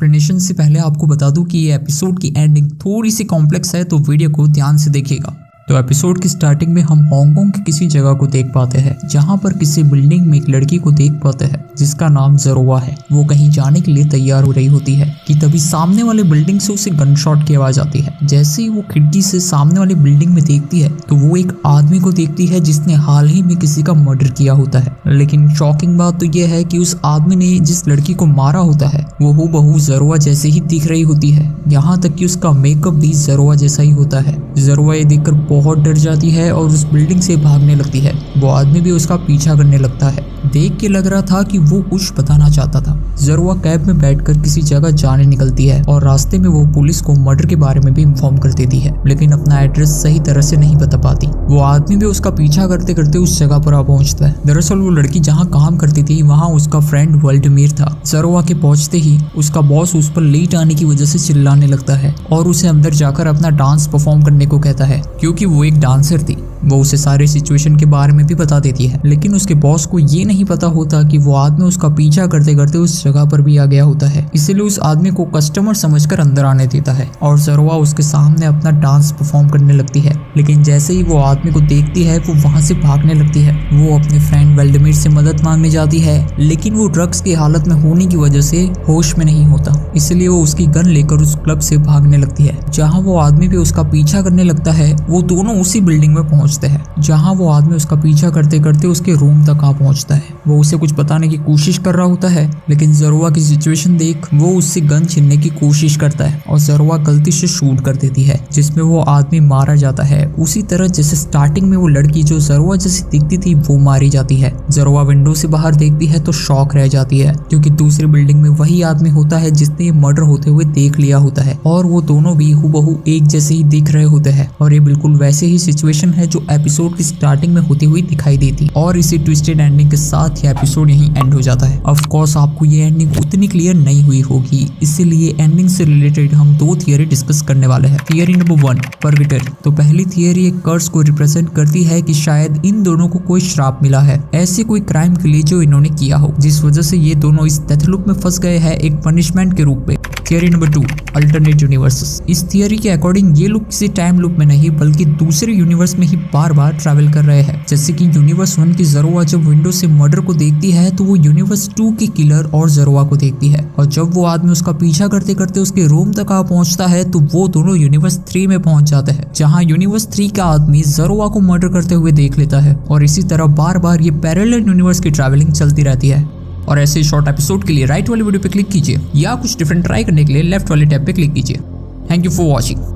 Explanation से पहले आपको बता दूं कि ये एपिसोड की एंडिंग थोड़ी सी कॉम्प्लेक्स है, तो वीडियो को ध्यान से देखिएगा। तो एपिसोड की स्टार्टिंग में हम हांगकांग की किसी जगह को देख पाते हैं, जहां पर किसी बिल्डिंग में एक लड़की को देख पाते हैं जिसका नाम ज़रोआ है। वो कहीं जाने के लिए तैयार हो रही होती है कि तभी सामने वाले बिल्डिंग से उसे गन शॉट की आवाज आती है। जैसे ही वो खिड़की से सामने वाली बिल्डिंग में देखती है तो वो एक आदमी को देखती है जिसने हाल ही में किसी का मर्डर किया होता है। लेकिन शॉकिंग बात तो यह है कि उस आदमी ने जिस लड़की को मारा होता है वो हूबहू ज़रोआ जैसे ही दिख रही होती है। यहाँ तक कि उसका मेकअप भी ज़रोआ जैसा ही होता है। ज़रोआ ये देखकर बहुत डर जाती है और उस बिल्डिंग से भागने लगती है। वो आदमी भी उसका पीछा करने लगता है। देख के लग रहा था कि वो कुछ बताना चाहता था। ज़रोआ कैब में बैठकर किसी जगह जाने निकलती है और रास्ते में वो पुलिस को मर्डर के बारे में भी इन्फॉर्म कर देती है, लेकिन अपना एड्रेस सही तरह से नहीं बता पाती। वो आदमी भी उसका पीछा करते करते उस जगह पर आ पहुंचता है। दरअसल वो लड़की जहाँ काम करती थी वहाँ उसका फ्रेंड व्लादिमीर था। ज़रोआ के पहुंचते ही उसका बॉस उस पर लेट आने की वजह से चिल्लाने लगता है और उसे अंदर जाकर अपना डांस परफॉर्म करने को कहता है, क्योंकि वो एक डांसर थी। वो उसे सारे सिचुएशन के बारे में भी बता देती है, लेकिन उसके बॉस को ये नहीं पता होता कि वो आदमी उसका पीछा करते करते उस जगह पर भी आ गया होता है। इसीलिए उस आदमी को कस्टमर समझकर अंदर आने देता है और ज़रोआ उसके सामने अपना डांस परफॉर्म करने लगती है। लेकिन जैसे ही वो आदमी को देखती है वो वहां से भागने लगती है। वो अपने फ्रेंड व्लादिमीर से मदद मांगने जाती है, लेकिन वो ड्रग्स की हालत में होने की वजह से होश में नहीं होता। इसलिए वो उसकी गन लेकर उस क्लब से भागने लगती है। जहाँ वो आदमी भी उसका पीछा करने लगता है, वो दोनों उसी बिल्डिंग में पहुंचते हैं, जहां वो आदमी उसका पीछा करते करते उसके रूम तक आ पहुंचता है। वो उसे कुछ बताने की कोशिश कर रहा होता है, लेकिन ज़रोआ की सिचुएशन देख वो उससे गन छीनने की कोशिश करता है और ज़रोआ गलती से शूट कर देती है, जिसमें वो आदमी मारा जाता है। उसी तरह जैसे स्टार्टिंग में वो लड़की जो ज़रोआ जैसी दिखती थी वो मारी जाती है। ज़रोआ विंडो से बाहर देखती है तो शॉक रह जाती है, क्योंकि दूसरी बिल्डिंग में वही आदमी होता है जिसने ये मर्डर होते हुए देख लिया होता है और वो दोनों भी हूबहू एक जैसे ही दिख रहे होते हैं। और ये बिल्कुल वैसे ही सिचुएशन है जो एपिसोड की स्टार्टिंग में होती हुई दिखाई देती। और इसी ट्विस्टेड एंडिंग के साथ ये एपिसोड यहीं एंड हो जाता है। ऑफ कोर्स आपको ये एंडिंग उतनी क्लियर नहीं हुई होगी, इसीलिए एंडिंग से रिलेटेड हम दो थियरी डिस्कस करने वाले हैं। Theory number 1, purgatory. तो पहली थियरी एक कर्स को रिप्रेजेंट करती है कि शायद इन दोनों को कोई श्राप मिला है, ऐसे कोई क्राइम के लिए जो इन्होंने किया हो, जिस वजह से ये दोनों इस डेथ लूप में फंस गए हैं एक पनिशमेंट के रूप में। Theory number 2, alternate universes. इस थियरी के अकॉर्डिंग ये लोग किसी टाइम लूप में नहीं बल्कि दूसरे यूनिवर्स में ही बार बार ट्रैवल कर रहे हैं। जैसे कि यूनिवर्स 1 की ज़रोआ जब विंडो से मर्डर को देखती है तो वो यूनिवर्स 2 की किलर और ज़रोआ को देखती है, और जब वो आदमी उसका पीछा करते करते उसके रूम तक आ पहुंचता है तो वो दोनों यूनिवर्स 3 में पहुंच जाते हैं, जहां यूनिवर्स 3 का आदमी ज़रोआ को मर्डर करते हुए देख लेता है। और इसी तरह बार बार ये पैरेलल यूनिवर्स की ट्रैवलिंग चलती रहती है। और ऐसे शॉर्ट एपिसोड के लिए राइट वाले वीडियो पे क्लिक कीजिए या कुछ डिफरेंट ट्राई करने के लिए लेफ्ट वाले टैब पे क्लिक कीजिए। Thank you for watching.